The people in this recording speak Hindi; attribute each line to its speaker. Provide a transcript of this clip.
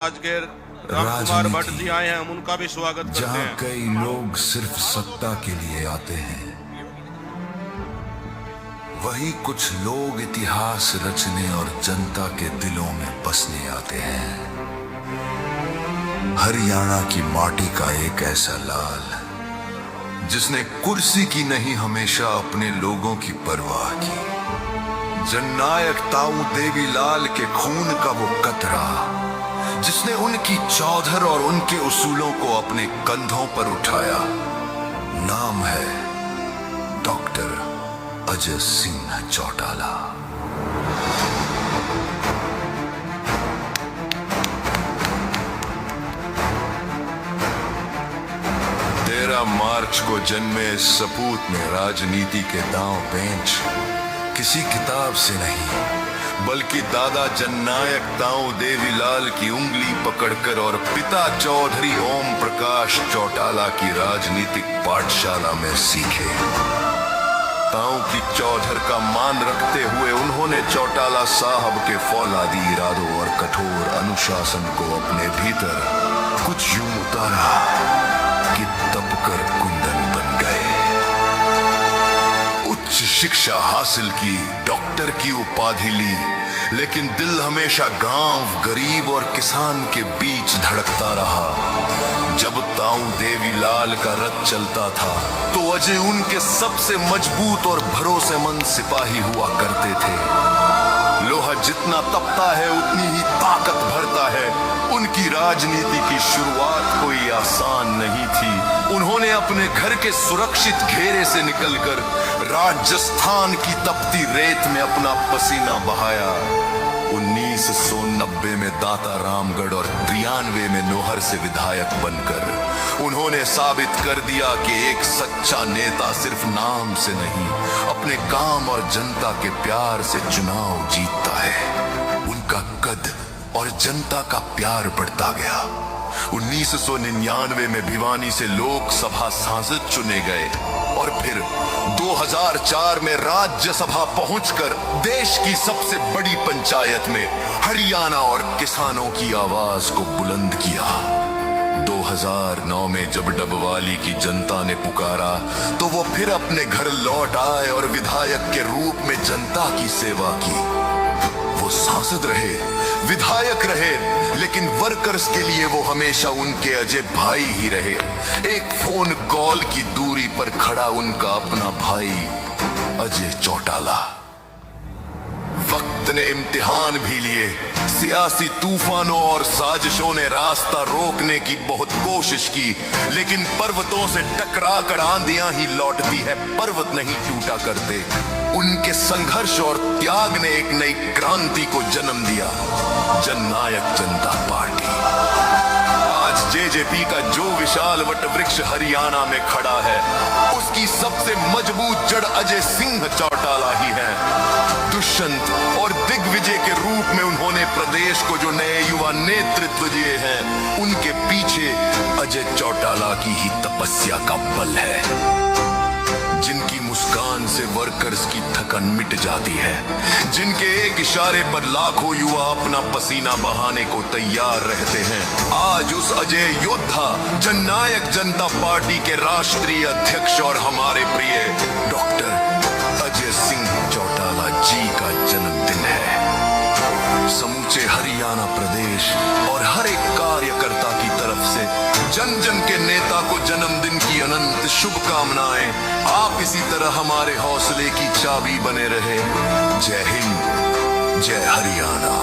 Speaker 1: आज के रामकुमार भट्ट जी आए हैं, हम उनका भी स्वागत करते
Speaker 2: जहाँ
Speaker 1: हैं।
Speaker 2: कई लोग सिर्फ सत्ता के लिए आते हैं, वहीं कुछ लोग इतिहास रचने और जनता के दिलों में बसने आते हैं। हरियाणा की माटी का एक ऐसा लाल जिसने कुर्सी की नहीं, हमेशा अपने लोगों की परवाह की। जननायक ताऊ देवीलाल के खून का वो कतरा जिसने उनकी चौधर और उनके उसूलों को अपने कंधों पर उठाया, नाम है डॉक्टर अजय सिंह चौटाला। मार्च को जन्मे इस सपूत ने राजनीति के दांव पेंच किसी किताब से नहीं, बल्कि दादा जननायक ताऊ देवीलाल की उंगली पकड़कर और पिता चौधरी ओम प्रकाश चौटाला की राजनीतिक पाठशाला में सीखे। ताऊ की चौधर का मान रखते हुए उन्होंने चौटाला साहब के फौलादी इरादों और कठोर अनुशासन को अपने भीतर कुछ यूं उतारा कि तपकर कुंदन बन गए। उच्च शिक्षा हासिल की, डॉक्टर की उपाधि ली, लेकिन दिल हमेशा गांव, गरीब और किसान के बीच धड़कता रहा। जब ताऊ देवीलाल का रथ चलता था तो अजय उनके सबसे मजबूत और भरोसेमंद सिपाही हुआ करते थे। लोहा जितना तपता है उतनी ही ताकत भरता है। उनकी राजनीति की शुरुआत कोई आसान नहीं थी। उन्होंने अपने घर के सुरक्षित घेरे से निकलकर राजस्थान की तपती रेत में अपना पसीना बहाया। 1990 में दाता रामगढ़ और 93 में नोहर से विधायक बनकर उन्होंने साबित कर दिया कि एक सच्चा नेता सिर्फ नाम से नहीं, अपने काम और जनता के प्यार से चुनाव जीतता है। उनका कद और जनता का प्यार बढ़ता गया। 1999 में भिवानी से लोकसभा सांसद चुने गए और फिर 2004 में राज्यसभा पहुंचकर देश की सबसे बड़ी पंचायत में हरियाणा और किसानों की आवाज को बुलंद किया। 2009 में जब डबवाली की जनता ने पुकारा तो वो फिर अपने घर लौट आए और विधायक के रूप में जनता की सेवा की। वो सांसद रहे, विधायक रहे, लेकिन वर्कर्स के लिए वो हमेशा उनके अजय भाई ही रहे। एक फोन कॉल की दूरी पर खड़ा उनका अपना भाई अजय चौटाला। वक्त ने इम्तिहान भी लिए, सियासी तूफानों और साजिशों ने रास्ता रोकने की बहुत कोशिश की, लेकिन पर्वतों से टकराकर आंधियां ही लौटती है, पर्वत नहीं टूटा करते। उनके संघर्ष और त्याग ने एक नई क्रांति को जन्म दिया, जननायक जनता पार्टी। आज जेजेपी का जो विशाल वटवृक्ष हरियाणा में खड़ा है, उसकी सबसे मजबूत जड़ अजय सिंह चौटाला ही है। दुष्यंत और दिग्विजय के रूप में उन्होंने प्रदेश को जो नए युवा नेतृत्व दिए हैं, उनके पीछे अजय चौटाला की ही तपस्या का बल है। जिनकी मुस्कान से वर्कर्स की थकन मिट जाती है, जिनके एक इशारे पर लाखों युवा अपना पसीना बहाने को तैयार रहते हैं, आज उस अजय योद्धा जननायक जनता पार्टी के राष्ट्रीय अध्यक्ष और हमारे प्रिय डॉक्टर अजय सिंह चौटाला जी का जन्मदिन है। समूचे हरियाणा प्रदेश और हर एक कार्यकर्ता की तरफ से जन जन के नेता को जन्मदिन की अनंत शुभकामनाएं। आप इसी तरह हमारे हौसले की चाबी बने रहे। जय हिंद, जय हरियाणा।